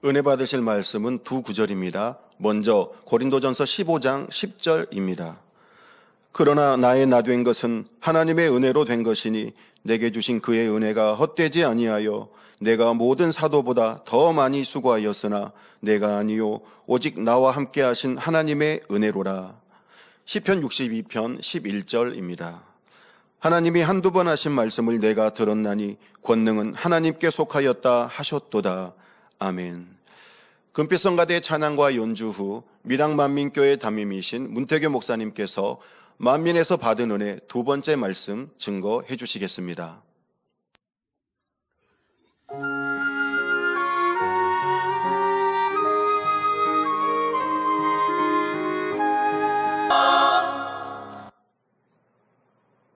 은혜 받으실 말씀은 두 구절입니다. 먼저 고린도전서 15장 10절입니다. 그러나 나의 나 된 것은 하나님의 은혜로 된 것이니 내게 주신 그의 은혜가 헛되지 아니하여 내가 모든 사도보다 더 많이 수고하였으나 내가 아니요 오직 나와 함께 하신 하나님의 은혜로라. 시편 62편 11절입니다. 하나님이 한두 번 하신 말씀을 내가 들었나니 권능은 하나님께 속하였다 하셨도다. 아멘. 금빛성가대 찬양과 연주 후 밀양만민교회 담임이신 문태교 목사님께서 만민에서 받은 은혜 두 번째 말씀 증거해 주시겠습니다.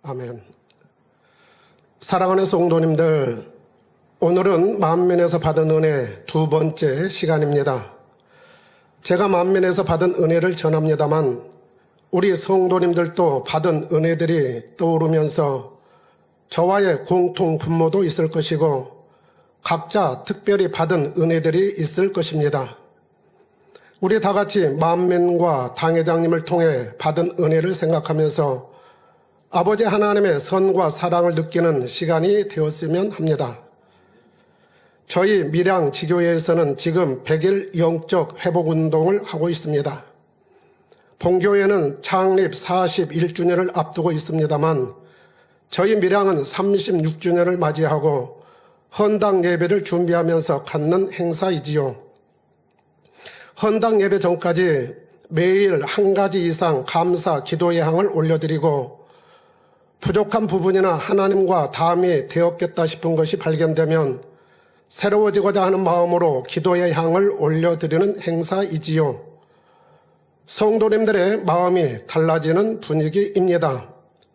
아멘. 사랑하는 성도님들, 오늘은 만민에서 받은 은혜 두 번째 시간입니다. 제가 만민에서 받은 은혜를 전합니다만 우리 성도님들도 받은 은혜들이 떠오르면서 저와의 공통 분모도 있을 것이고 각자 특별히 받은 은혜들이 있을 것입니다. 우리 다 같이 만민과 당회장님을 통해 받은 은혜를 생각하면서 아버지 하나님의 선과 사랑을 느끼는 시간이 되었으면 합니다. 저희 밀양 지교회에서는 지금 100일 영적 회복 운동을 하고 있습니다. 본교회는 창립 41주년을 앞두고 있습니다만 저희 밀양은 36주년을 맞이하고 헌당 예배를 준비하면서 갖는 행사이지요. 헌당 예배 전까지 매일 한 가지 이상 감사 기도 예향을 올려드리고 부족한 부분이나 하나님과 담이 되었겠다 싶은 것이 발견되면 새로워지고자 하는 마음으로 기도의 향을 올려드리는 행사이지요. 성도님들의 마음이 달라지는 분위기입니다.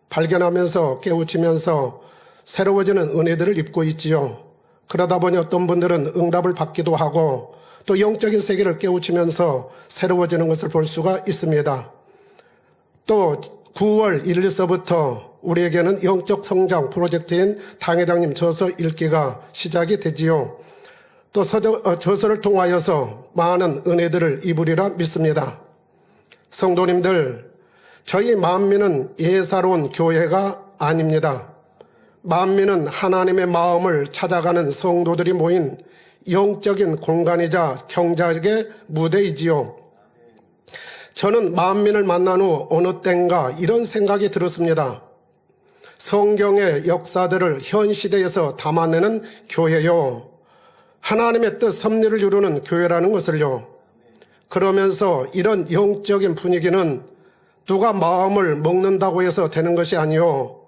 발견하면서 깨우치면서 새로워지는 은혜들을 입고 있지요. 그러다 보니 어떤 분들은 응답을 받기도 하고 또 영적인 세계를 깨우치면서 새로워지는 것을 볼 수가 있습니다. 또 9월 1일서부터 우리에게는 영적 성장 프로젝트인 당회장님 저서 읽기가 시작이 되지요. 또 저서를 통하여서 많은 은혜들을 입으리라 믿습니다. 성도님들, 저희 만민은 예사로운 교회가 아닙니다. 만민은 하나님의 마음을 찾아가는 성도들이 모인 영적인 공간이자 경작의 무대이지요. 저는 만민을 만난 후 어느 땐가 이런 생각이 들었습니다. 성경의 역사들을 현 시대에서 담아내는 교회요. 하나님의 뜻 섭리를 이루는 교회라는 것을요. 그러면서 이런 영적인 분위기는 누가 마음을 먹는다고 해서 되는 것이 아니요.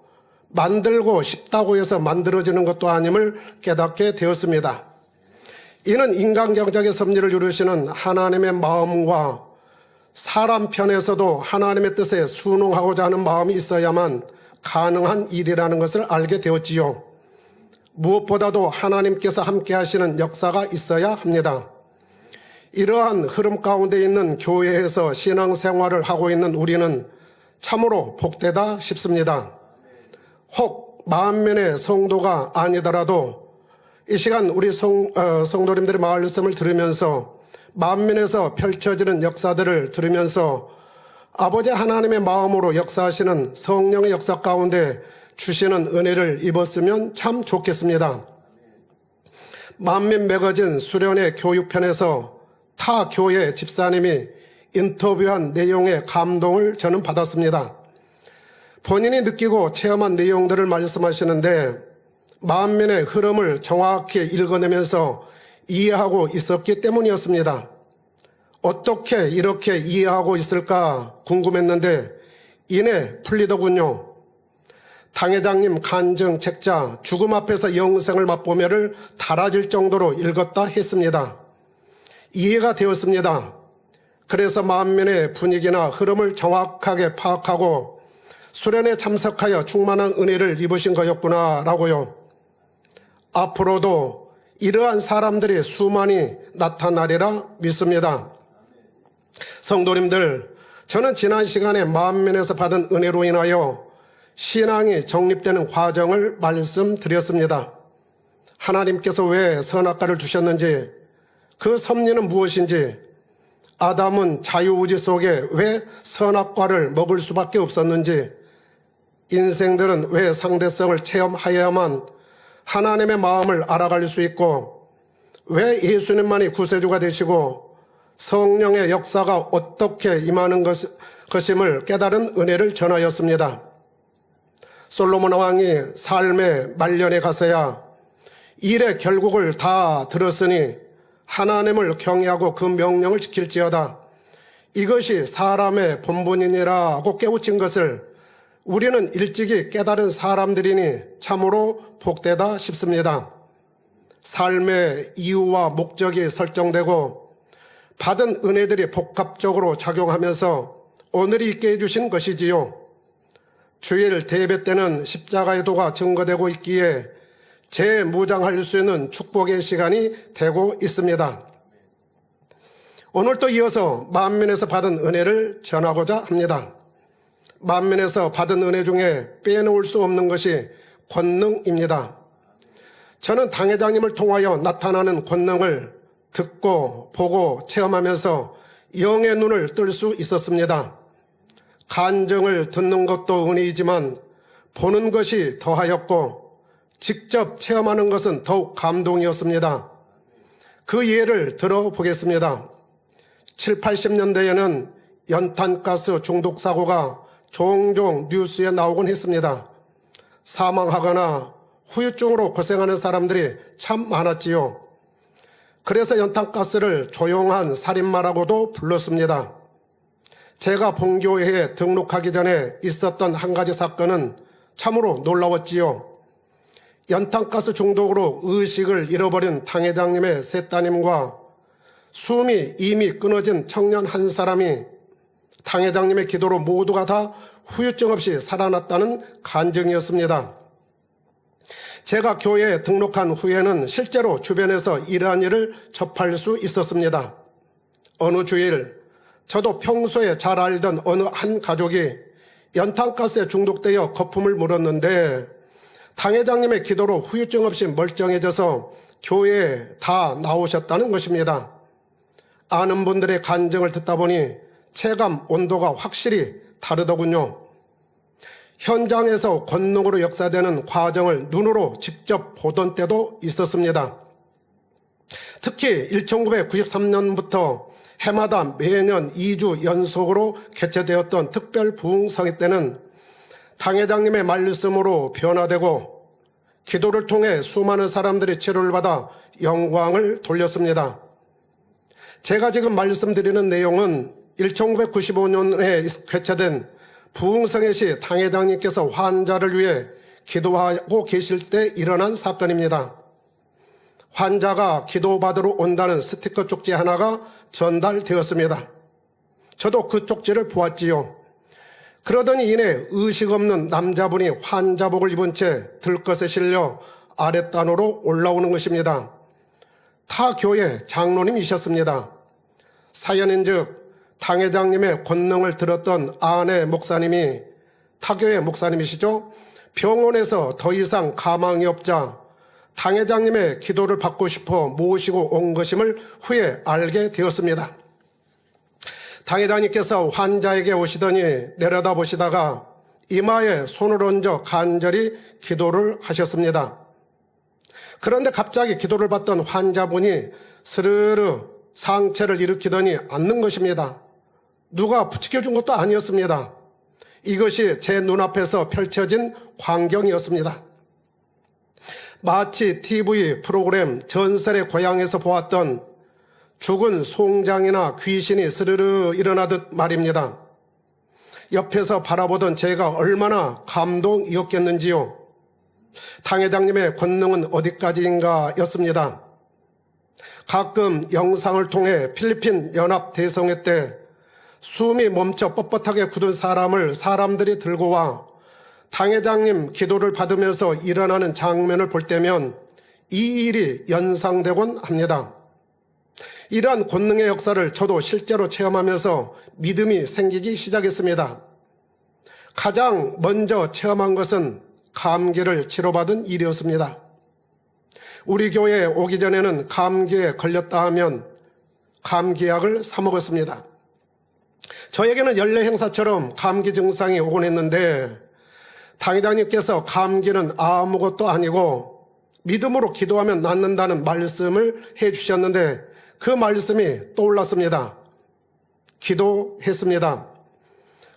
만들고 싶다고 해서 만들어지는 것도 아님을 깨닫게 되었습니다. 이는 인간 경작의 섭리를 이루시는 하나님의 마음과 사람 편에서도 하나님의 뜻에 순응하고자 하는 마음이 있어야만 가능한 일이라는 것을 알게 되었지요. 무엇보다도 하나님께서 함께 하시는 역사가 있어야 합니다. 이러한 흐름 가운데 있는 교회에서 신앙생활을 하고 있는 우리는 참으로 복되다 싶습니다. 혹 만민의 성도가 아니더라도 이 시간 우리 성도님들의 말씀을 들으면서 만민에서 펼쳐지는 역사들을 들으면서 아버지 하나님의 마음으로 역사하시는 성령의 역사 가운데 주시는 은혜를 입었으면 참 좋겠습니다. 만민 매거진 수련회 교육편에서 타 교회 집사님이 인터뷰한 내용의 감동을 저는 받았습니다. 본인이 느끼고 체험한 내용들을 말씀하시는데 만민의 흐름을 정확히 읽어내면서 이해하고 있었기 때문이었습니다. 어떻게 이렇게 이해하고 있을까 궁금했는데 이내 풀리더군요. 당회장님 간증 책자 죽음 앞에서 영생을 맛보며를 달아질 정도로 읽었다 했습니다. 이해가 되었습니다. 그래서 만민의 분위기나 흐름을 정확하게 파악하고 수련에 참석하여 충만한 은혜를 입으신 거였구나라고요. 앞으로도 이러한 사람들이 수많이 나타나리라 믿습니다. 성도님들, 저는 지난 시간에 만민에서 받은 은혜로 인하여 신앙이 정립되는 과정을 말씀드렸습니다. 하나님께서 왜 선악과를 주셨는지, 그 섭리는 무엇인지, 아담은 자유의지 속에 왜 선악과를 먹을 수밖에 없었는지, 인생들은 왜 상대성을 체험하여야만 하나님의 마음을 알아갈 수 있고, 왜 예수님만이 구세주가 되시고 성령의 역사가 어떻게 임하는 것임을 깨달은 은혜를 전하였습니다. 솔로몬 왕이 삶의 말년에 가서야 일의 결국을 다 들었으니 하나님을 경외하고 그 명령을 지킬지어다, 이것이 사람의 본분이니라고 깨우친 것을 우리는 일찍이 깨달은 사람들이니 참으로 복되다 싶습니다. 삶의 이유와 목적이 설정되고 받은 은혜들이 복합적으로 작용하면서 오늘이 있게 해주신 것이지요. 주일 대배 때는 십자가의 도가 증거되고 있기에 재무장할 수 있는 축복의 시간이 되고 있습니다. 오늘 또 이어서 만민에서 받은 은혜를 전하고자 합니다. 만민에서 받은 은혜 중에 빼놓을 수 없는 것이 권능입니다. 저는 당회장님을 통하여 나타나는 권능을 듣고 보고 체험하면서 영의 눈을 뜰 수 있었습니다. 간증을 듣는 것도 은혜이지만 보는 것이 더하였고 직접 체험하는 것은 더욱 감동이었습니다. 그 예를 들어보겠습니다. 7, 80년대에는 연탄가스 중독 사고가 종종 뉴스에 나오곤 했습니다. 사망하거나 후유증으로 고생하는 사람들이 참 많았지요. 그래서 연탄가스를 조용한 살인마라고도 불렀습니다. 제가 본교회에 등록하기 전에 있었던 한 가지 사건은 참으로 놀라웠지요. 연탄가스 중독으로 의식을 잃어버린 당회장님의 세 따님과 숨이 이미 끊어진 청년 한 사람이 당회장님의 기도로 모두가 다 후유증 없이 살아났다는 간증이었습니다. 제가 교회에 등록한 후에는 실제로 주변에서 이러한 일을 접할 수 있었습니다. 어느 주일 저도 평소에 잘 알던 어느 한 가족이 연탄가스에 중독되어 거품을 물었는데 당회장님의 기도로 후유증 없이 멀쩡해져서 교회에 다 나오셨다는 것입니다. 아는 분들의 간증을 듣다 보니 체감 온도가 확실히 다르더군요. 현장에서 권능으로 역사되는 과정을 눈으로 직접 보던 때도 있었습니다. 특히 1993년부터 해마다 매년 2주 연속으로 개최되었던 특별 부흥성회 때는 당회장님의 말씀으로 변화되고 기도를 통해 수많은 사람들이 치료를 받아 영광을 돌렸습니다. 제가 지금 말씀드리는 내용은 1995년에 개최된 부흥성회 시 당회장님께서 환자를 위해 기도하고 계실 때 일어난 사건입니다. 환자가 기도받으러 온다는 스티커 쪽지 하나가 전달되었습니다. 저도 그 쪽지를 보았지요. 그러더니 이내 의식 없는 남자분이 환자복을 입은 채 들것에 실려 아랫단으로 올라오는 것입니다. 타 교회 장로님이셨습니다. 사연인즉 당회장님의 권능을 들었던 아내 목사님이, 타교회 목사님이시죠, 병원에서 더 이상 가망이 없자 당회장님의 기도를 받고 싶어 모시고 온 것임을 후에 알게 되었습니다. 당회장님께서 환자에게 오시더니 내려다보시다가 이마에 손을 얹어 간절히 기도를 하셨습니다. 그런데 갑자기 기도를 받던 환자분이 스르르 상체를 일으키더니 앉는 것입니다. 누가 부추겨준 것도 아니었습니다. 이것이 제 눈앞에서 펼쳐진 광경이었습니다. 마치 TV 프로그램 전설의 고향에서 보았던 죽은 송장이나 귀신이 스르르 일어나듯 말입니다. 옆에서 바라보던 제가 얼마나 감동이었겠는지요. 당회장님의 권능은 어디까지인가 였습니다. 가끔 영상을 통해 필리핀 연합 대성회 때 숨이 멈춰 뻣뻣하게 굳은 사람을 사람들이 들고 와 당회장님 기도를 받으면서 일어나는 장면을 볼 때면 이 일이 연상되곤 합니다. 이러한 권능의 역사를 저도 실제로 체험하면서 믿음이 생기기 시작했습니다. 가장 먼저 체험한 것은 감기를 치료받은 일이었습니다. 우리 교회에 오기 전에는 감기에 걸렸다 하면 감기약을 사 먹었습니다. 저에게는 연례 행사처럼 감기 증상이 오곤 했는데 당회장님께서 감기는 아무것도 아니고 믿음으로 기도하면 낫는다는 말씀을 해주셨는데 그 말씀이 떠올랐습니다. 기도했습니다.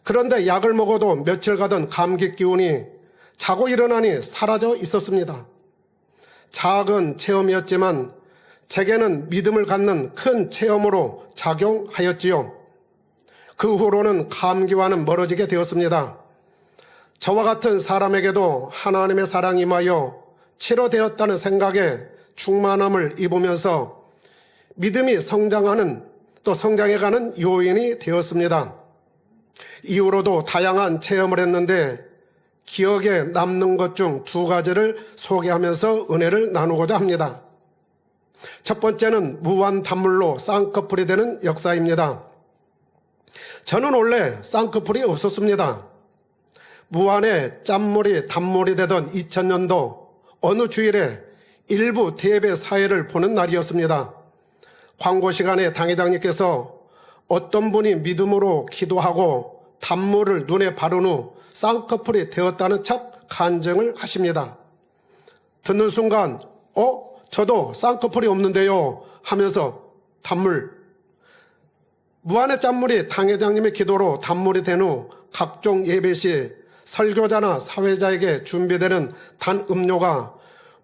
그런데 약을 먹어도 며칠 가던 감기 기운이 자고 일어나니 사라져 있었습니다. 작은 체험이었지만 제게는 믿음을 갖는 큰 체험으로 작용하였지요. 그 후로는 감기와는 멀어지게 되었습니다. 저와 같은 사람에게도 하나님의 사랑이 임하여 치료되었다는 생각에 충만함을 입으면서 믿음이 성장하는 또 성장해가는 요인이 되었습니다. 이후로도 다양한 체험을 했는데 기억에 남는 것 중 두 가지를 소개하면서 은혜를 나누고자 합니다. 첫 번째는 무한 단물로 쌍꺼풀이 되는 역사입니다. 저는 원래 쌍꺼풀이 없었습니다. 무한의 짠물이 단물이 되던 2000년도 어느 주일에 일부 대예배 사회를 보는 날이었습니다. 광고 시간에 당회장님께서 어떤 분이 믿음으로 기도하고 단물을 눈에 바른 후 쌍꺼풀이 되었다는 첫 간증을 하십니다. 듣는 순간 저도 쌍꺼풀이 없는데요 하면서 단물, 무한의 짠물이 당회장님의 기도로 단물이 된 후 각종 예배 시 설교자나 사회자에게 준비되는 단 음료가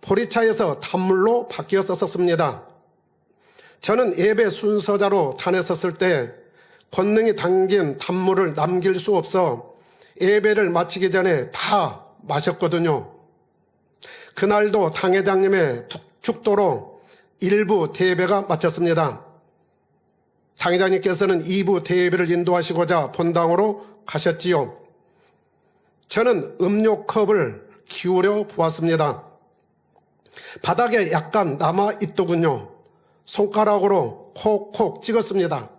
보리차에서 단물로 바뀌었었습니다. 저는 예배 순서자로 단에 섰을 때 권능이 담긴 단물을 남길 수 없어 예배를 마치기 전에 다 마셨거든요. 그날도 당회장님의 축도로 1부 대예배가 마쳤습니다. 당회장님께서는 2부 대예배를 인도하시고자 본당으로 가셨지요. 저는 음료컵을 기울여 보았습니다. 바닥에 약간 남아있더군요. 손가락으로 콕콕 찍었습니다.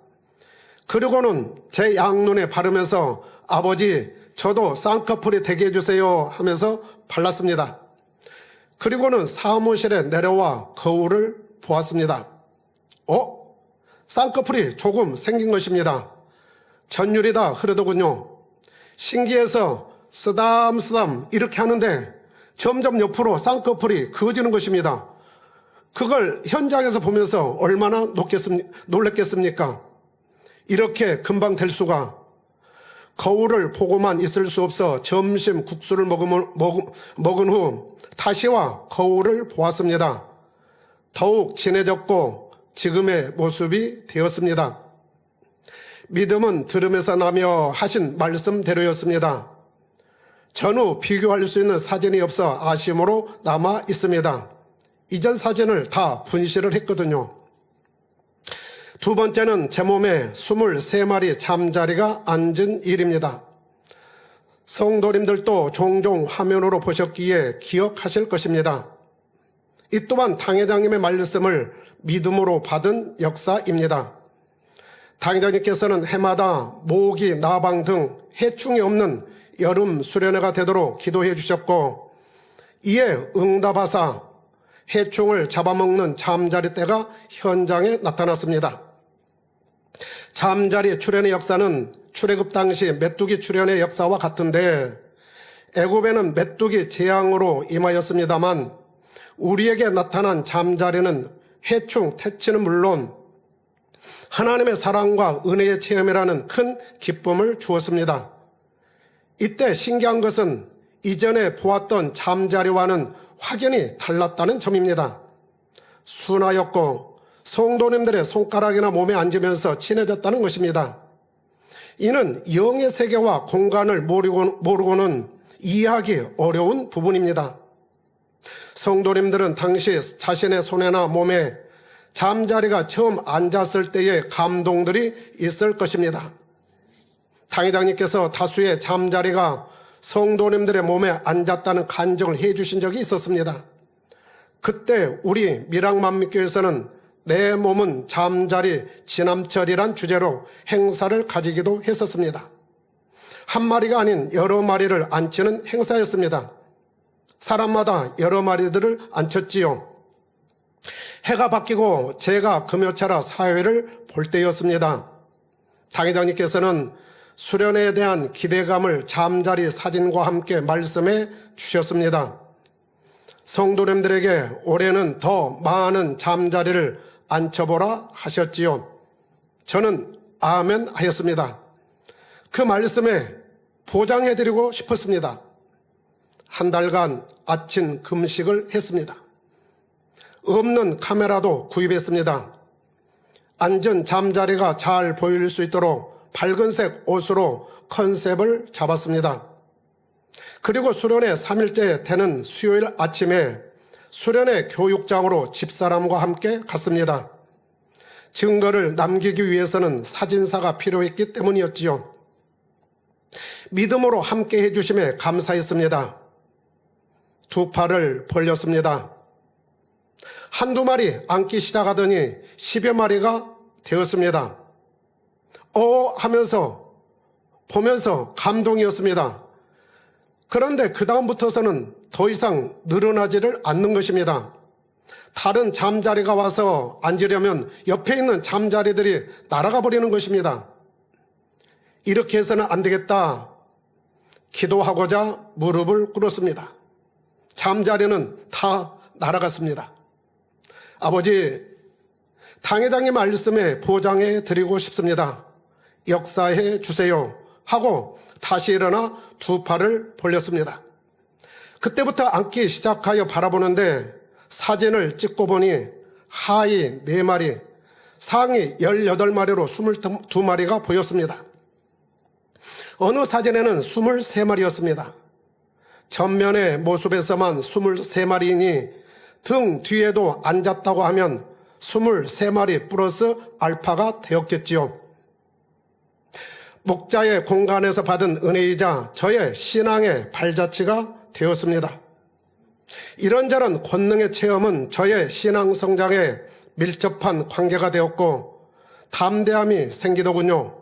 그리고는 제 양눈에 바르면서 아버지 저도 쌍꺼풀이 되게 해주세요 하면서 발랐습니다. 그리고는 사무실에 내려와 거울을 보았습니다. 쌍꺼풀이 조금 생긴 것입니다. 전율이 다 흐르더군요. 신기해서 쓰담쓰담 이렇게 하는데 점점 옆으로 쌍꺼풀이 그어지는 것입니다. 그걸 현장에서 보면서 얼마나 놀랬겠습니까? 이렇게 금방 될 수가. 거울을 보고만 있을 수 없어 점심 국수를 먹은 후 다시와 거울을 보았습니다. 더욱 진해졌고 지금의 모습이 되었습니다. 믿음은 들음에서 나며 하신 말씀대로였습니다. 전후 비교할 수 있는 사진이 없어 아쉬움으로 남아 있습니다. 이전 사진을 다 분실을 했거든요. 두 번째는 제 몸에 23마리 잠자리가 앉은 일입니다. 성도님들도 종종 화면으로 보셨기에 기억하실 것입니다. 이 또한 당회장님의 말씀을 믿음으로 받은 역사입니다. 당회장님께서는 해마다 모기, 나방 등 해충이 없는 여름 수련회가 되도록 기도해 주셨고 이에 응답하사 해충을 잡아먹는 잠자리 떼가 현장에 나타났습니다. 잠자리 출현의 역사는 출애굽 당시 메뚜기 출현의 역사와 같은데 애굽에는 메뚜기 재앙으로 임하였습니다만 우리에게 나타난 잠자리는 해충 퇴치는 물론 하나님의 사랑과 은혜의 체험이라는 큰 기쁨을 주었습니다. 이때 신기한 것은 이전에 보았던 잠자리와는 확연히 달랐다는 점입니다. 순하였고 성도님들의 손가락이나 몸에 앉으면서 친해졌다는 것입니다. 이는 영의 세계와 공간을 모르고는 이해하기 어려운 부분입니다. 성도님들은 당시 자신의 손에나 몸에 잠자리가 처음 앉았을 때의 감동들이 있을 것입니다. 당회장님께서 다수의 잠자리가 성도님들의 몸에 앉았다는 간증을 해주신 적이 있었습니다. 그때 우리 밀양만민교회에서는 내 몸은 잠자리 지남철이란 주제로 행사를 가지기도 했었습니다. 한 마리가 아닌 여러 마리를 앉히는 행사였습니다. 사람마다 여러 마리들을 앉혔지요. 해가 바뀌고 제가 금요차라 사회를 볼 때였습니다. 당회장님께서는 수련회에 대한 기대감을 잠자리 사진과 함께 말씀해 주셨습니다. 성도님들에게 올해는 더 많은 잠자리를 앉혀보라 하셨지요. 저는 아멘 하였습니다. 그 말씀에 보장해드리고 싶었습니다. 한 달간 아침 금식을 했습니다. 없는 카메라도 구입했습니다. 앉은 잠자리가 잘 보일 수 있도록 밝은색 옷으로 컨셉을 잡았습니다. 그리고 수련회 3일째 되는 수요일 아침에 수련회 교육장으로 집사람과 함께 갔습니다. 증거를 남기기 위해서는 사진사가 필요했기 때문이었지요. 믿음으로 함께 해주심에 감사했습니다. 두 팔을 벌렸습니다. 한두 마리 앉기 시작하더니 10여 마리가 되었습니다. 하면서 보면서 감동이었습니다. 그런데 그 다음부터서는 더 이상 늘어나지를 않는 것입니다. 다른 잠자리가 와서 앉으려면 옆에 있는 잠자리들이 날아가 버리는 것입니다. 이렇게 해서는 안 되겠다. 기도하고자 무릎을 꿇었습니다. 잠자리는 다 날아갔습니다. 아버지, 당회장님 말씀에 보장해 드리고 싶습니다. 역사해 주세요 하고 다시 일어나 두 팔을 벌렸습니다. 그때부터 앉기 시작하여 바라보는데 사진을 찍고 보니 하이 4마리, 상이 18마리로 22마리가 보였습니다. 어느 사진에는 23마리였습니다. 전면의 모습에서만 23마리이니 등 뒤에도 앉았다고 하면 23마리 플러스 알파가 되었겠지요. 목자의 공간에서 받은 은혜이자 저의 신앙의 발자취가 되었습니다. 이런저런 권능의 체험은 저의 신앙 성장에 밀접한 관계가 되었고 담대함이 생기더군요.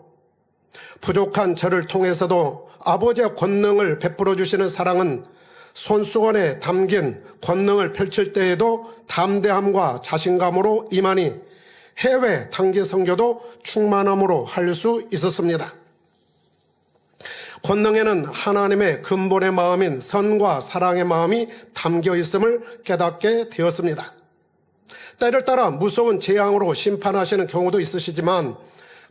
부족한 저를 통해서도 아버지의 권능을 베풀어 주시는 사랑은 손수건에 담긴 권능을 펼칠 때에도 담대함과 자신감으로 임하니 해외 단기 선교도 충만함으로 할 수 있었습니다. 권능에는 하나님의 근본의 마음인 선과 사랑의 마음이 담겨 있음을 깨닫게 되었습니다. 때를 따라 무서운 재앙으로 심판하시는 경우도 있으시지만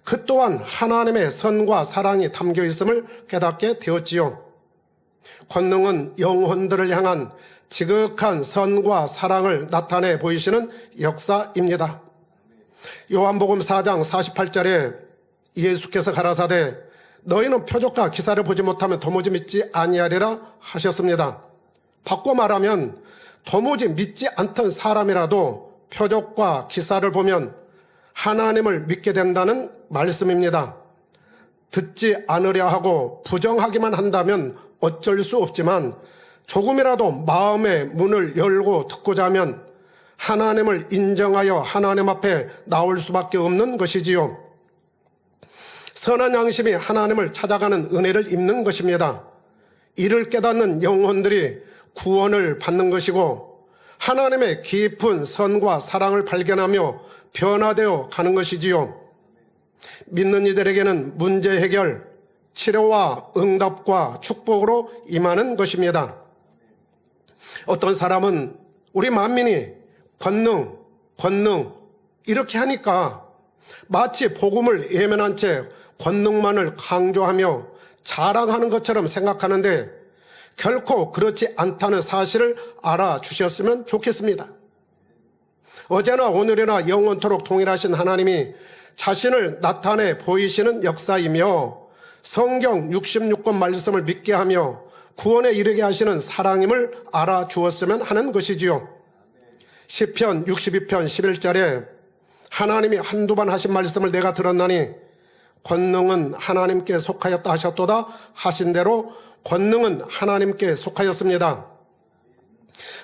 그 또한 하나님의 선과 사랑이 담겨 있음을 깨닫게 되었지요. 권능은 영혼들을 향한 지극한 선과 사랑을 나타내 보이시는 역사입니다. 요한복음 4장 48절에 예수께서 가라사대 너희는 표적과 기사를 보지 못하면 도무지 믿지 아니하리라 하셨습니다. 바꿔 말하면 도무지 믿지 않던 사람이라도 표적과 기사를 보면 하나님을 믿게 된다는 말씀입니다. 듣지 않으려 하고 부정하기만 한다면 어쩔 수 없지만 조금이라도 마음의 문을 열고 듣고자 하면 하나님을 인정하여 하나님 앞에 나올 수밖에 없는 것이지요. 선한 양심이 하나님을 찾아가는 은혜를 입는 것입니다. 이를 깨닫는 영혼들이 구원을 받는 것이고 하나님의 깊은 선과 사랑을 발견하며 변화되어 가는 것이지요. 믿는 이들에게는 문제 해결, 치료와 응답과 축복으로 임하는 것입니다. 어떤 사람은 우리 만민이 권능 이렇게 하니까 마치 복음을 예면한 채 권능만을 강조하며 자랑하는 것처럼 생각하는데 결코 그렇지 않다는 사실을 알아주셨으면 좋겠습니다. 어제나 오늘이나 영원토록 동일하신 하나님이 자신을 나타내 보이시는 역사이며 성경 66권 말씀을 믿게 하며 구원에 이르게 하시는 사랑임을 알아주었으면 하는 것이지요. 시편 62편 11절에 하나님이 한두 번 하신 말씀을 내가 들었나니 권능은 하나님께 속하였다 하셨도다 하신 대로 권능은 하나님께 속하였습니다.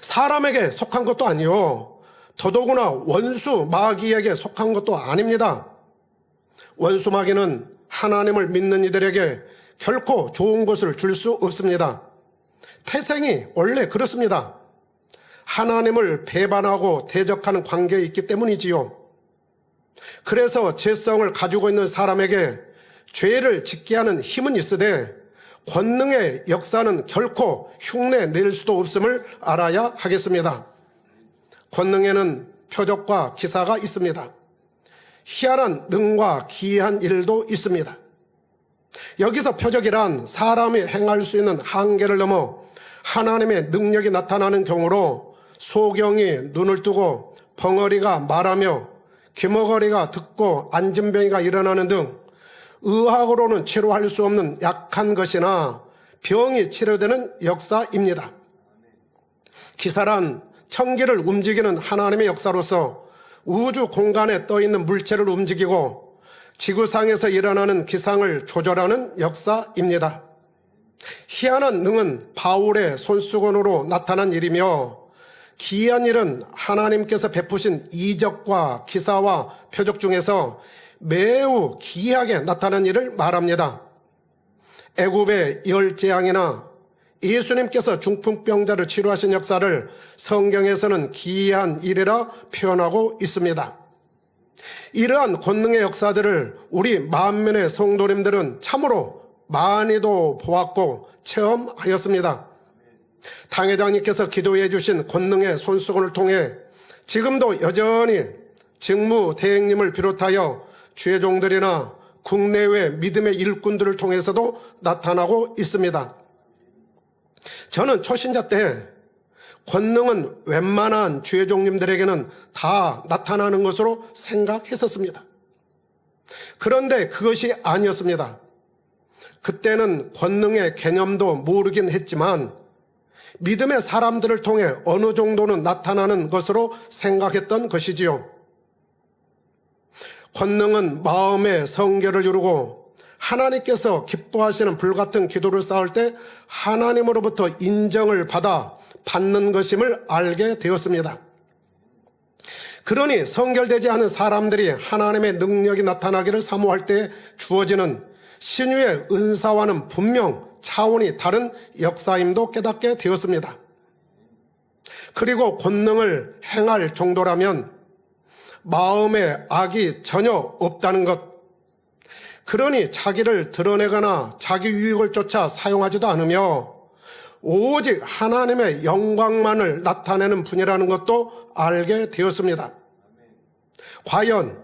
사람에게 속한 것도 아니요 더더구나 원수 마귀에게 속한 것도 아닙니다. 원수 마귀는 하나님을 믿는 이들에게 결코 좋은 것을 줄 수 없습니다. 태생이 원래 그렇습니다. 하나님을 배반하고 대적하는 관계에 있기 때문이지요. 그래서 죄성을 가지고 있는 사람에게 죄를 짓게 하는 힘은 있으되 권능의 역사는 결코 흉내 낼 수도 없음을 알아야 하겠습니다. 권능에는 표적과 기사가 있습니다. 희한한 능과 기이한 일도 있습니다. 여기서 표적이란 사람이 행할 수 있는 한계를 넘어 하나님의 능력이 나타나는 경우로 소경이 눈을 뜨고 벙어리가 말하며 귀머거리가 듣고 안진병이가 일어나는 등 의학으로는 치료할 수 없는 약한 것이나 병이 치료되는 역사입니다. 기사란 천기를 움직이는 하나님의 역사로서 우주 공간에 떠있는 물체를 움직이고 지구상에서 일어나는 기상을 조절하는 역사입니다. 희한한 능은 바울의 손수건으로 나타난 일이며 기이한 일은 하나님께서 베푸신 이적과 기사와 표적 중에서 매우 기이하게 나타난 일을 말합니다. 애굽의 열재앙이나 예수님께서 중풍병자를 치료하신 역사를 성경에서는 기이한 일이라 표현하고 있습니다. 이러한 권능의 역사들을 우리 만면의 성도님들은 참으로 많이도 보았고 체험하였습니다. 당회장님께서 기도해 주신 권능의 손수건을 통해 지금도 여전히 직무대행님을 비롯하여 주의 종들이나 국내외 믿음의 일꾼들을 통해서도 나타나고 있습니다. 저는 초신자 때 권능은 웬만한 주의 종님들에게는 다 나타나는 것으로 생각했었습니다. 그런데 그것이 아니었습니다. 그때는 권능의 개념도 모르긴 했지만 믿음의 사람들을 통해 어느 정도는 나타나는 것으로 생각했던 것이지요. 권능은 마음의 성결을 이루고 하나님께서 기뻐하시는 불같은 기도를 쌓을 때 하나님으로부터 인정을 받아 받는 것임을 알게 되었습니다. 그러니 성결되지 않은 사람들이 하나님의 능력이 나타나기를 사모할 때 주어지는 신유의 은사와는 분명 차원이 다른 역사임도 깨닫게 되었습니다. 그리고 권능을 행할 정도라면 마음에 악이 전혀 없다는 것, 그러니 자기를 드러내거나 자기 유익을 쫓아 사용하지도 않으며 오직 하나님의 영광만을 나타내는 분이라는 것도 알게 되었습니다. 과연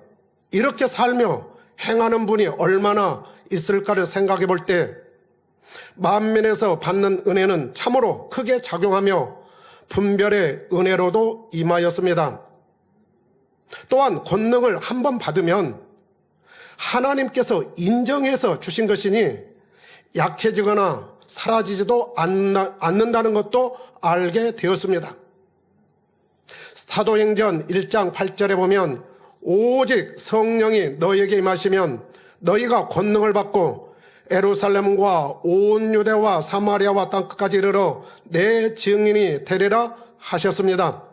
이렇게 살며 행하는 분이 얼마나 있을까를 생각해 볼 때 만민에서 받는 은혜는 참으로 크게 작용하며 분별의 은혜로도 임하였습니다. 또한 권능을 한번 받으면 하나님께서 인정해서 주신 것이니 약해지거나 사라지지도 않는다는 것도 알게 되었습니다. 사도행전 1장 8절에 보면 오직 성령이 너희에게 임하시면 너희가 권능을 받고 예루살렘과 온 유대와 사마리아와 땅끝까지 이르러 내 증인이 되리라 하셨습니다.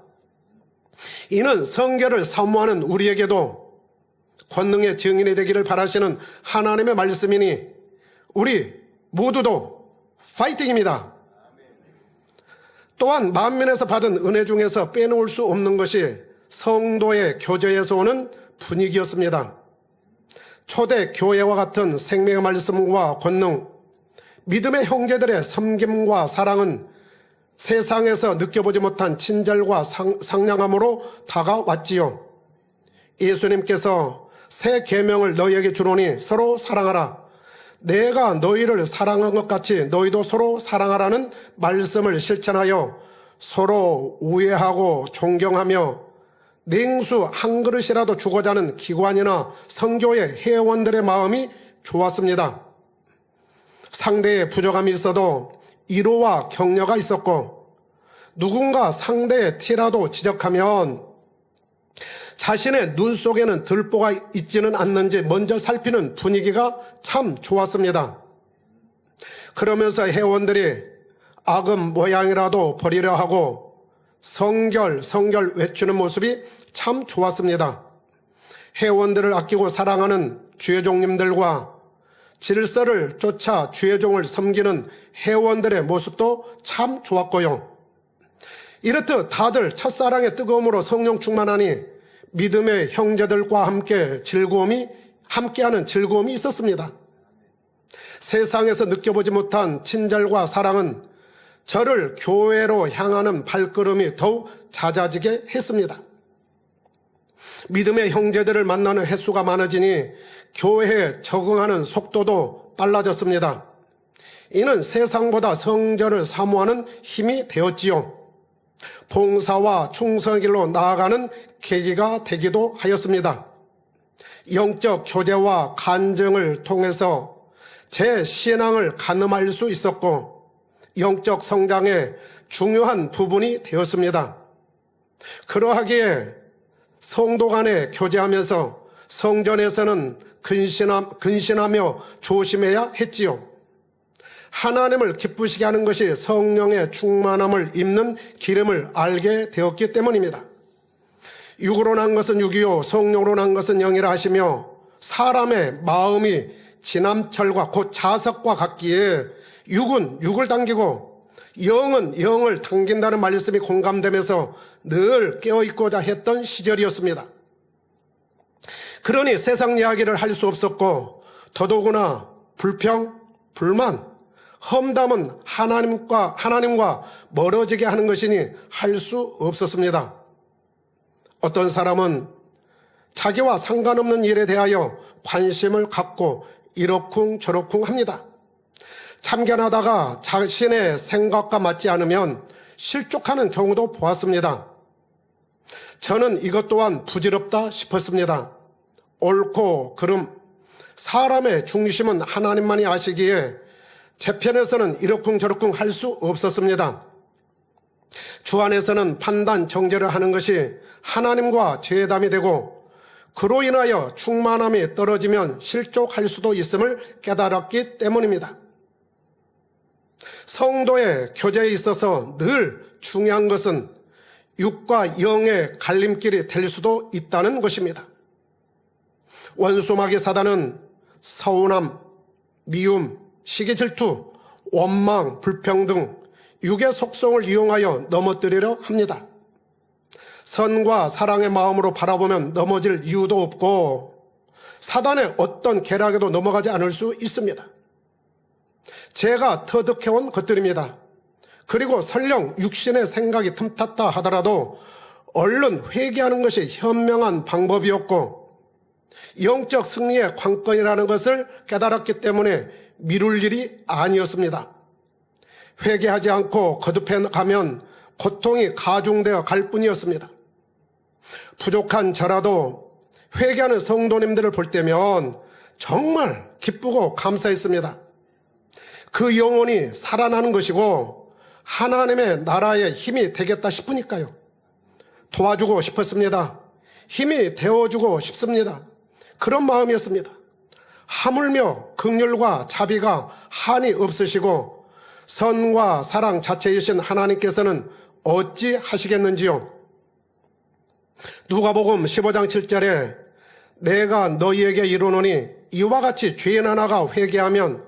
이는 성결을 사모하는 우리에게도 권능의 증인이 되기를 바라시는 하나님의 말씀이니 우리 모두도 파이팅입니다. 또한 만민에서 받은 은혜 중에서 빼놓을 수 없는 것이 성도의 교제에서 오는 분위기였습니다. 초대 교회와 같은 생명의 말씀과 권능, 믿음의 형제들의 섬김과 사랑은 세상에서 느껴보지 못한 친절과 상냥함으로 다가왔지요. 예수님께서 새 계명을 너희에게 주노니 서로 사랑하라. 내가 너희를 사랑한 것 같이 너희도 서로 사랑하라는 말씀을 실천하여 서로 우애하고 존경하며 냉수 한 그릇이라도 주고자 하는 기관이나 선교의 회원들의 마음이 좋았습니다. 상대의 부족함이 있어도 위로와 격려가 있었고 누군가 상대의 티라도 지적하면 자신의 눈 속에는 들보가 있지는 않는지 먼저 살피는 분위기가 참 좋았습니다. 그러면서 회원들이 악음 모양이라도 버리려 하고 성결 외치는 모습이 참 좋았습니다. 회원들을 아끼고 사랑하는 주의 종님들과 질서를 쫓아 주의 종을 섬기는 회원들의 모습도 참 좋았고요. 이렇듯 다들 첫사랑의 뜨거움으로 성령 충만하니 믿음의 형제들과 함께하는 즐거움이 있었습니다. 세상에서 느껴보지 못한 친절과 사랑은 저를 교회로 향하는 발걸음이 더욱 잦아지게 했습니다. 믿음의 형제들을 만나는 횟수가 많아지니 교회에 적응하는 속도도 빨라졌습니다. 이는 세상보다 성전을 사모하는 힘이 되었지요. 봉사와 충성의 길로 나아가는 계기가 되기도 하였습니다. 영적 교제와 간증을 통해서 제 신앙을 가늠할 수 있었고 영적 성장의 중요한 부분이 되었습니다. 그러하기에 성도 간에 교제하면서 성전에서는 근신하며 조심해야 했지요. 하나님을 기쁘시게 하는 것이 성령의 충만함을 입는 기름을 알게 되었기 때문입니다. 육으로 난 것은 육이요 성령으로 난 것은 영이라 하시며 사람의 마음이 지남철과 곧 자석과 같기에 육은 육을 당기고 영은 영을 당긴다는 말씀이 공감되면서 늘 깨어있고자 했던 시절이었습니다. 그러니 세상 이야기를 할 수 없었고 더더구나 불평, 불만, 험담은 하나님과 멀어지게 하는 것이니 할 수 없었습니다. 어떤 사람은 자기와 상관없는 일에 대하여 관심을 갖고 이러쿵저러쿵 합니다. 참견하다가 자신의 생각과 맞지 않으면 실족하는 경우도 보았습니다. 저는 이것 또한 부질없다 싶었습니다. 옳고 그름, 사람의 중심은 하나님만이 아시기에 제 편에서는 이러쿵저러쿵 할 수 없었습니다. 주 안에서는 판단, 정죄를 하는 것이 하나님과 죄담이 되고 그로 인하여 충만함이 떨어지면 실족할 수도 있음을 깨달았기 때문입니다. 성도의 교제에 있어서 늘 중요한 것은 육과 영의 갈림길이 될 수도 있다는 것입니다. 원수마귀 사단은 서운함, 미움, 시기 질투, 원망, 불평등, 육의 속성을 이용하여 넘어뜨리려 합니다. 선과 사랑의 마음으로 바라보면 넘어질 이유도 없고 사단의 어떤 계략에도 넘어가지 않을 수 있습니다. 제가 터득해온 것들입니다. 그리고 설령 육신의 생각이 틈탔다 하더라도 얼른 회개하는 것이 현명한 방법이었고 영적 승리의 관건이라는 것을 깨달았기 때문에 미룰 일이 아니었습니다. 회개하지 않고 거듭해 가면 고통이 가중되어 갈 뿐이었습니다. 부족한 저라도 회개하는 성도님들을 볼 때면 정말 기쁘고 감사했습니다. 그 영혼이 살아나는 것이고 하나님의 나라의 힘이 되겠다 싶으니까요. 도와주고 싶었습니다. 힘이 되어주고 싶습니다. 그런 마음이었습니다. 하물며 긍휼과 자비가 한이 없으시고 선과 사랑 자체이신 하나님께서는 어찌 하시겠는지요. 누가복음 15장 7절에 내가 너희에게 이르노니 이와 같이 죄인 하나가 회개하면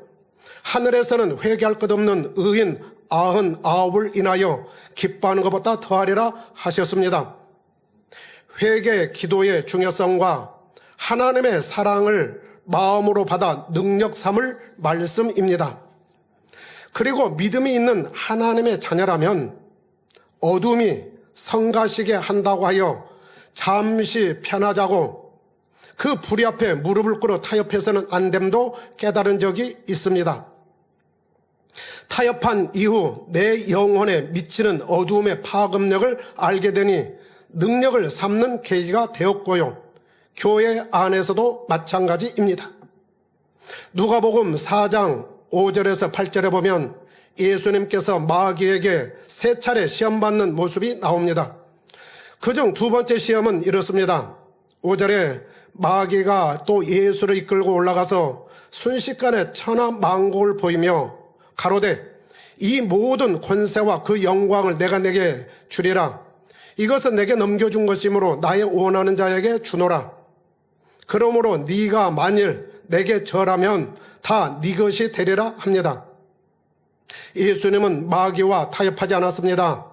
하늘에서는 회개할 것 없는 의인 99을 인하여 기뻐하는 것보다 더하리라 하셨습니다. 회개 기도의 중요성과 하나님의 사랑을 마음으로 받아 능력 삼을 말씀입니다. 그리고 믿음이 있는 하나님의 자녀라면 어둠이 성가시게 한다고 하여 잠시 편하자고 그 불의 앞에 무릎을 꿇어 타협해서는 안 됨도 깨달은 적이 있습니다. 타협한 이후 내 영혼에 미치는 어두움의 파급력을 알게 되니 능력을 삼는 계기가 되었고요. 교회 안에서도 마찬가지입니다. 누가복음 4장 5절에서 8절에 보면 예수님께서 마귀에게 3차례 시험받는 모습이 나옵니다. 그중 두 번째 시험은 이렇습니다. 5절에 마귀가 또 예수를 이끌고 올라가서 순식간에 천하만국을 보이며 가로되 이 모든 권세와 그 영광을 내가 내게 주리라. 이것은 내게 넘겨준 것이므로 나의 원하는 자에게 주노라. 그러므로 네가 만일 내게 절하면 다 네 것이 되리라 합니다. 예수님은 마귀와 타협하지 않았습니다.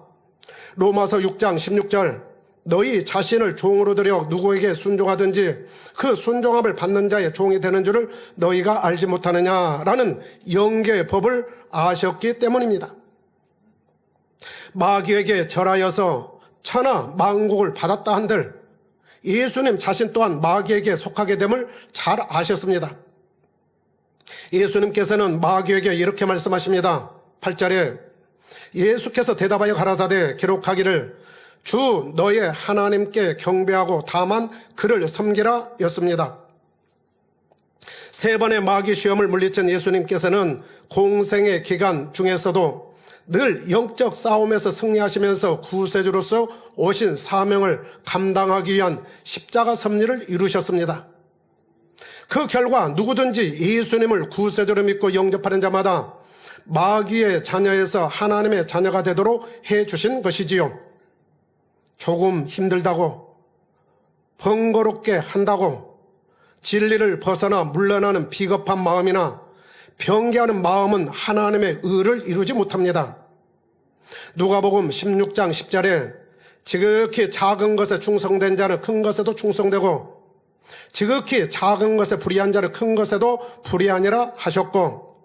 로마서 6장 16절 너희 자신을 종으로 들여 누구에게 순종하든지 그 순종함을 받는 자의 종이 되는 줄을 너희가 알지 못하느냐라는 영계의 법을 아셨기 때문입니다. 마귀에게 절하여서 천하 만국을 받았다 한들 예수님 자신 또한 마귀에게 속하게 됨을 잘 아셨습니다. 예수님께서는 마귀에게 이렇게 말씀하십니다. 8절에 예수께서 대답하여 가라사대 기록하기를 주 너의 하나님께 경배하고 다만 그를 섬기라 였습니다. 세 번의 마귀 시험을 물리친 예수님께서는 공생의 기간 중에서도 늘 영적 싸움에서 승리하시면서 구세주로서 오신 사명을 감당하기 위한 십자가 섭리를 이루셨습니다. 그 결과 누구든지 예수님을 구세주로 믿고 영접하는 자마다 마귀의 자녀에서 하나님의 자녀가 되도록 해주신 것이지요. 조금 힘들다고 번거롭게 한다고 진리를 벗어나 물러나는 비겁한 마음이나 변개하는 마음은 하나님의 의를 이루지 못합니다. 누가복음 16장 10절에 지극히 작은 것에 충성된 자는 큰 것에도 충성되고 지극히 작은 것에 불의한 자는 큰 것에도 불의하니라 하셨고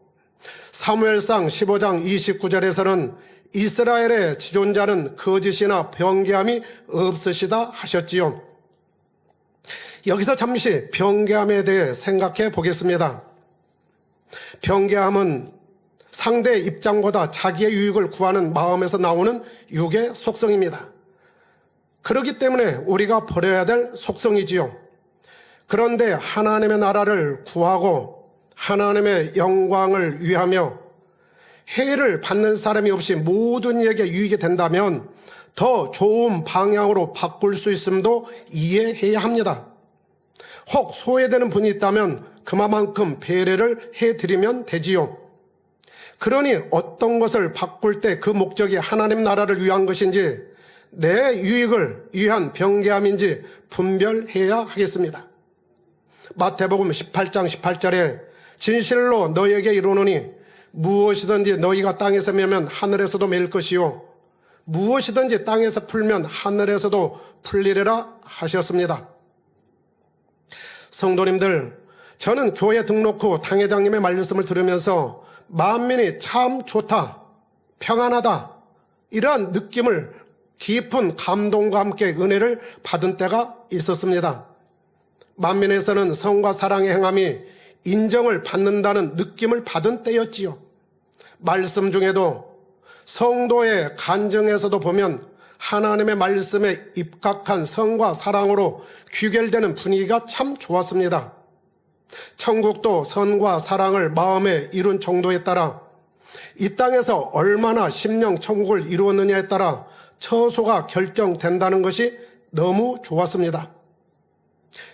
사무엘상 15장 29절에서는 이스라엘의 지존자는 거짓이나 변개함이 없으시다 하셨지요. 여기서 잠시 변개함에 대해 생각해 보겠습니다. 변개함은 상대의 입장보다 자기의 유익을 구하는 마음에서 나오는 육의 속성입니다. 그렇기 때문에 우리가 버려야 될 속성이지요. 그런데 하나님의 나라를 구하고 하나님의 영광을 위하며 해를 받는 사람이 없이 모든 이에게 유익이 된다면 더 좋은 방향으로 바꿀 수 있음도 이해해야 합니다. 혹 소외되는 분이 있다면 그만큼 배려를 해드리면 되지요. 그러니 어떤 것을 바꿀 때 그 목적이 하나님 나라를 위한 것인지 내 유익을 위한 변개함인지 분별해야 하겠습니다. 마태복음 18장 18절에 진실로 너희에게 이르노니 무엇이든지 너희가 땅에서 매면 하늘에서도 매일 것이요 무엇이든지 땅에서 풀면 하늘에서도 풀리리라 하셨습니다. 성도님들, 저는 교회 등록 후 당회장님의 말씀을 들으면서 만민이 참 좋다, 평안하다 이러한 느낌을 깊은 감동과 함께 은혜를 받은 때가 있었습니다. 만민에서는 성과 사랑의 행함이 인정을 받는다는 느낌을 받은 때였지요. 말씀 중에도 성도의 간증에서도 보면 하나님의 말씀에 입각한 성과 사랑으로 귀결되는 분위기가 참 좋았습니다. 천국도 선과 사랑을 마음에 이룬 정도에 따라 이 땅에서 얼마나 심령 천국을 이루었느냐에 따라 처소가 결정된다는 것이 너무 좋았습니다.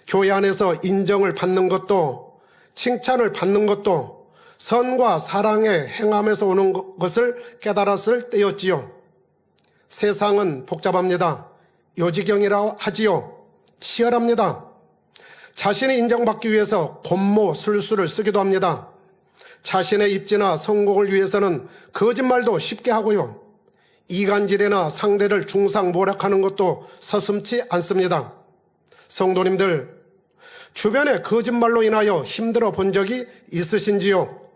교회 안에서 인정을 받는 것도 칭찬을 받는 것도 선과 사랑의 행함에서 오는 것을 깨달았을 때였지요. 세상은 복잡합니다. 요지경이라 하지요. 치열합니다. 자신이 인정받기 위해서 곤모 술수를 쓰기도 합니다. 자신의 입지나 성공을 위해서는 거짓말도 쉽게 하고요. 이간질이나 상대를 중상모략하는 것도 서슴지 않습니다. 성도님들, 주변에 거짓말로 인하여 힘들어 본 적이 있으신지요?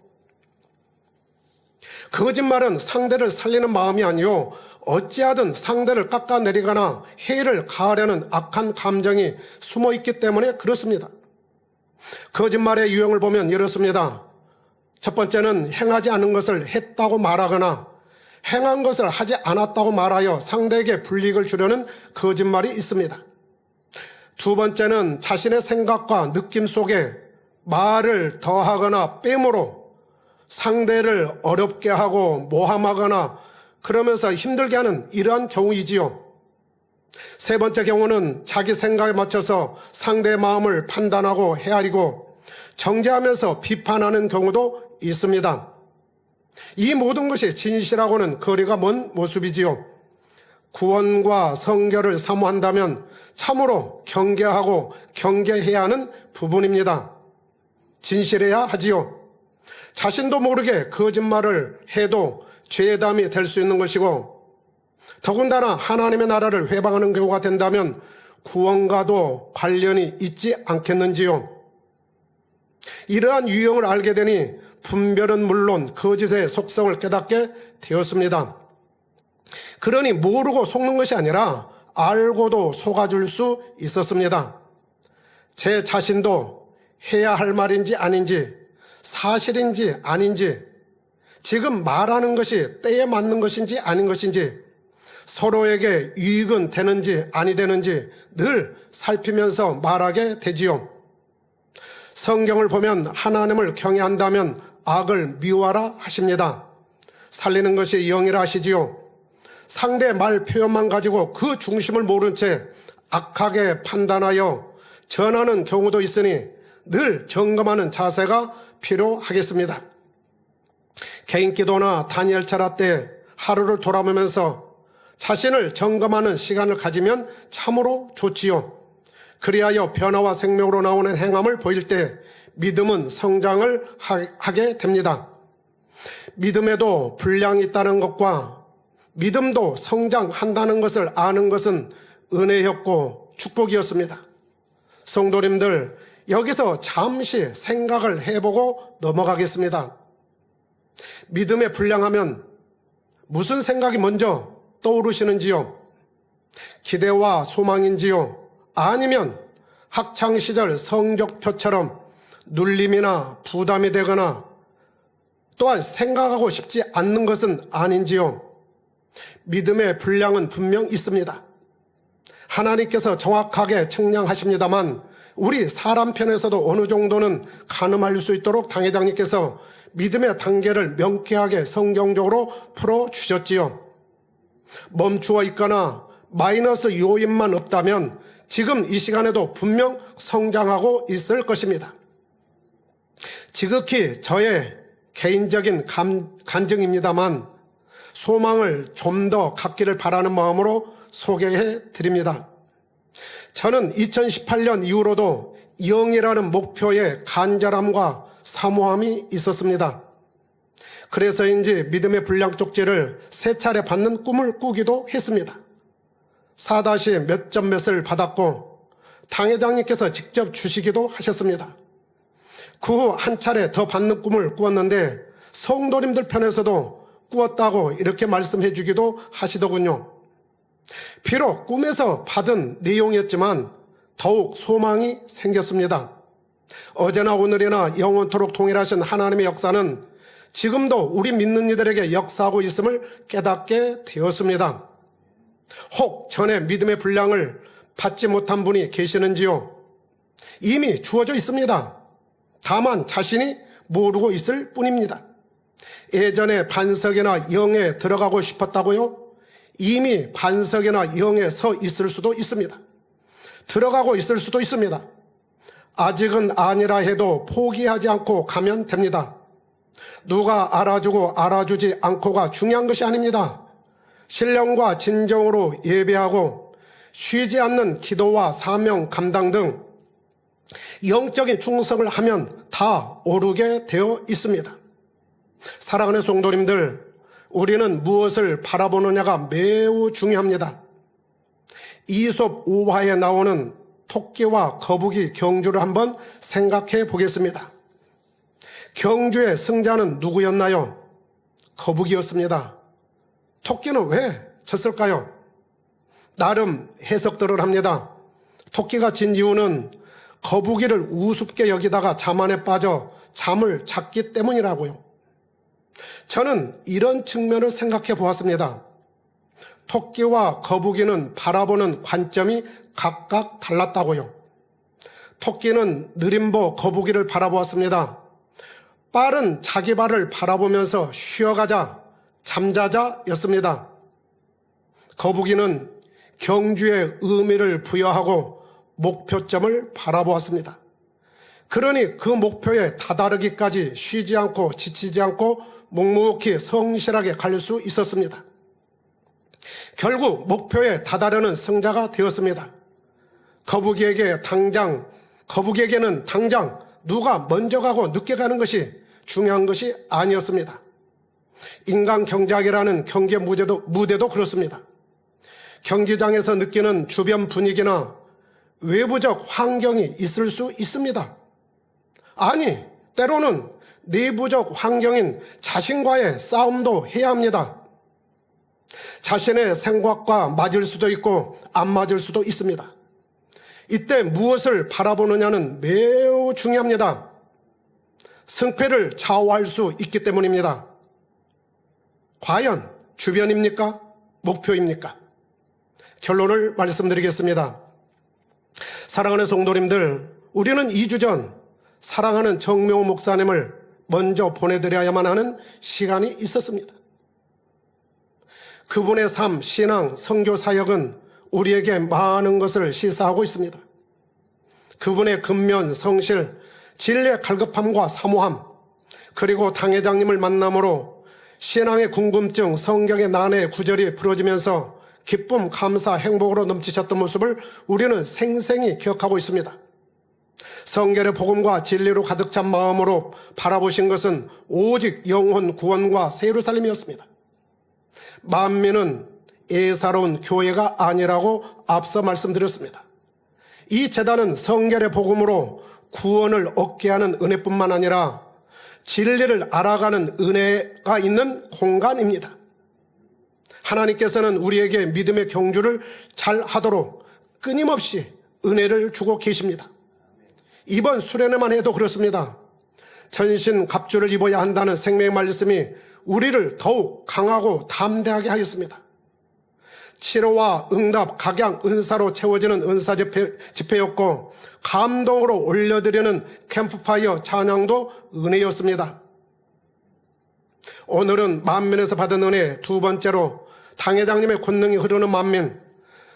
거짓말은 상대를 살리는 마음이 아니요 어찌하든 상대를 깎아내리거나 해를 가하려는 악한 감정이 숨어있기 때문에 그렇습니다. 거짓말의 유형을 보면 이렇습니다. 첫 번째는 행하지 않은 것을 했다고 말하거나 행한 것을 하지 않았다고 말하여 상대에게 불이익을 주려는 거짓말이 있습니다. 두 번째는 자신의 생각과 느낌 속에 말을 더하거나 빼므로 상대를 어렵게 하고 모함하거나 그러면서 힘들게 하는 이러한 경우이지요. 세 번째 경우는 자기 생각에 맞춰서 상대의 마음을 판단하고 헤아리고 정죄하면서 비판하는 경우도 있습니다. 이 모든 것이 진실하고는 거리가 먼 모습이지요. 구원과 성결을 사모한다면 참으로 경계하고 경계해야 하는 부분입니다. 진실해야 하지요. 자신도 모르게 거짓말을 해도 죄담이 될 수 있는 것이고 더군다나 하나님의 나라를 회방하는 경우가 된다면 구원과도 관련이 있지 않겠는지요? 이러한 유형을 알게 되니 분별은 물론 거짓의 속성을 깨닫게 되었습니다. 그러니 모르고 속는 것이 아니라 알고도 속아줄 수 있었습니다. 제 자신도 해야 할 말인지 아닌지, 사실인지 아닌지, 지금 말하는 것이 때에 맞는 것인지 아닌 것인지, 서로에게 유익은 되는지 아니 되는지 늘 살피면서 말하게 되지요. 성경을 보면 하나님을 경외한다면 악을 미워하라 하십니다. 살리는 것이 영이라 하시지요. 상대 말 표현만 가지고 그 중심을 모른 채 악하게 판단하여 전하는 경우도 있으니 늘 점검하는 자세가 필요하겠습니다. 개인 기도나 다니엘 철학 때 하루를 돌아보면서 자신을 점검하는 시간을 가지면 참으로 좋지요. 그리하여 변화와 생명으로 나오는 행함을 보일 때 믿음은 성장을 하게 됩니다. 믿음에도 분량이 있다는 것과 믿음도 성장한다는 것을 아는 것은 은혜였고 축복이었습니다. 성도님들, 여기서 잠시 생각을 해보고 넘어가겠습니다. 믿음에 분량하면 무슨 생각이 먼저 떠오르시는지요? 기대와 소망인지요? 아니면 학창시절 성적표처럼 눌림이나 부담이 되거나 또한 생각하고 싶지 않는 것은 아닌지요? 믿음의 분량은 분명 있습니다. 하나님께서 정확하게 측량하십니다만 우리 사람 편에서도 어느 정도는 가늠할 수 있도록 당회장님께서 믿음의 단계를 명쾌하게 성경적으로 풀어주셨지요. 멈추어 있거나 마이너스 요인만 없다면 지금 이 시간에도 분명 성장하고 있을 것입니다. 지극히 저의 개인적인 간증입니다만 소망을 좀 더 갖기를 바라는 마음으로 소개해 드립니다. 저는 2018년 이후로도 영이라는 목표에 간절함과 사모함이 있었습니다. 그래서인지 믿음의 분량 쪽지를 3차례 받는 꿈을 꾸기도 했습니다. 4- 몇 점 몇을 받았고 당회장님께서 직접 주시기도 하셨습니다. 그 후 한 차례 더 받는 꿈을 꾸었는데 성도님들 편에서도 꾸었다고 이렇게 말씀해 주기도 하시더군요. 비록 꿈에서 받은 내용이었지만 더욱 소망이 생겼습니다. 어제나 오늘이나 영원토록 동일하신 하나님의 역사는 지금도 우리 믿는 이들에게 역사하고 있음을 깨닫게 되었습니다. 혹 전에 믿음의 분량을 받지 못한 분이 계시는지요? 이미 주어져 있습니다. 다만 자신이 모르고 있을 뿐입니다. 예전에 반석이나 영에 들어가고 싶었다고요? 이미 반석이나 영에 서 있을 수도 있습니다. 들어가고 있을 수도 있습니다. 아직은 아니라 해도 포기하지 않고 가면 됩니다. 누가 알아주고 알아주지 않고가 중요한 것이 아닙니다. 신령과 진정으로 예배하고 쉬지 않는 기도와 사명 감당 등 영적인 충성을 하면 다 오르게 되어 있습니다. 사랑하는 성도님들, 우리는 무엇을 바라보느냐가 매우 중요합니다. 이솝 5화에 나오는 토끼와 거북이 경주를 한번 생각해 보겠습니다. 경주의 승자는 누구였나요? 거북이였습니다. 토끼는 왜 졌을까요? 나름 해석들을 합니다. 토끼가 진 이유는 거북이를 우습게 여기다가 잠 안에 빠져 잠을 잤기 때문이라고요. 저는 이런 측면을 생각해 보았습니다. 토끼와 거북이는 바라보는 관점이 각각 달랐다고요. 토끼는 느림보 거북이를 바라보았습니다. 빠른 자기 발을 바라보면서 쉬어가자, 잠자자 였습니다. 거북이는 경주의 의미를 부여하고 목표점을 바라보았습니다. 그러니 그 목표에 다다르기까지 쉬지 않고 지치지 않고 묵묵히 성실하게 갈 수 있었습니다. 결국 목표에 다다르는 승자가 되었습니다. 거북이에게는 당장 누가 먼저 가고 늦게 가는 것이 중요한 것이 아니었습니다. 인간 경작이라는 경계 무대도 그렇습니다. 경기장에서 느끼는 주변 분위기나 외부적 환경이 있을 수 있습니다. 아니, 때로는 내부적 환경인 자신과의 싸움도 해야 합니다. 자신의 생각과 맞을 수도 있고 안 맞을 수도 있습니다. 이때 무엇을 바라보느냐는 매우 중요합니다. 승패를 좌우할 수 있기 때문입니다. 과연 주변입니까? 목표입니까? 결론을 말씀드리겠습니다. 사랑하는 성도님들, 우리는 2주 전 사랑하는 정명호 목사님을 먼저 보내드려야만 하는 시간이 있었습니다. 그분의 삶, 신앙, 선교 사역은 우리에게 많은 것을 시사하고 있습니다. 그분의 근면, 성실, 진리의 갈급함과 사모함, 그리고 당회장님을 만남으로 신앙의 궁금증, 성경의 난해 구절이 풀어지면서 기쁨, 감사, 행복으로 넘치셨던 모습을 우리는 생생히 기억하고 있습니다. 성결의 복음과 진리로 가득 찬 마음으로 바라보신 것은 오직 영혼 구원과 새 예루살렘이었습니다. 만민은 예사로운 교회가 아니라고 앞서 말씀드렸습니다. 이 제단은 성결의 복음으로 구원을 얻게 하는 은혜뿐만 아니라 진리를 알아가는 은혜가 있는 공간입니다. 하나님께서는 우리에게 믿음의 경주를 잘 하도록 끊임없이 은혜를 주고 계십니다. 이번 수련회만 해도 그렇습니다. 전신 갑주를 입어야 한다는 생명의 말씀이 우리를 더욱 강하고 담대하게 하였습니다. 치료와 응답, 각양, 은사로 채워지는 은사 집회였고 감동으로 올려드리는 캠프파이어 찬양도 은혜였습니다. 오늘은 만민에서 받은 은혜, 두 번째로 당회장님의 권능이 흐르는 만민,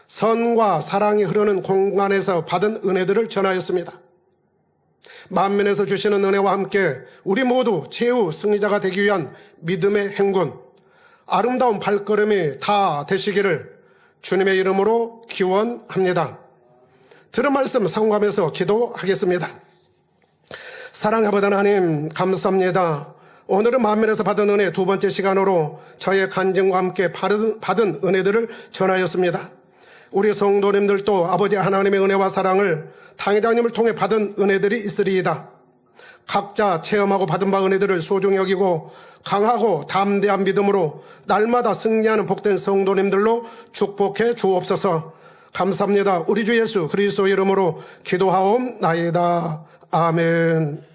선과 사랑이 흐르는 공간에서 받은 은혜들을 전하였습니다. 만민에서 주시는 은혜와 함께 우리 모두 최후 승리자가 되기 위한 믿음의 행군, 아름다운 발걸음이 다 되시기를 주님의 이름으로 기원합니다. 들은 말씀 상고하면서 기도하겠습니다. 사랑하는 하나님, 감사합니다. 오늘은 만민에서 받은 은혜 두 번째 시간으로 저의 간증과 함께 받은 은혜들을 전하였습니다. 우리 성도님들도 아버지 하나님의 은혜와 사랑을 당회장님을 통해 받은 은혜들이 있으리이다. 각자 체험하고 받은 바 은혜들을 소중히 여기고 강하고 담대한 믿음으로 날마다 승리하는 복된 성도님들로 축복해 주옵소서. 감사합니다. 우리 주 예수 그리스도 이름으로 기도하옵나이다. 아멘.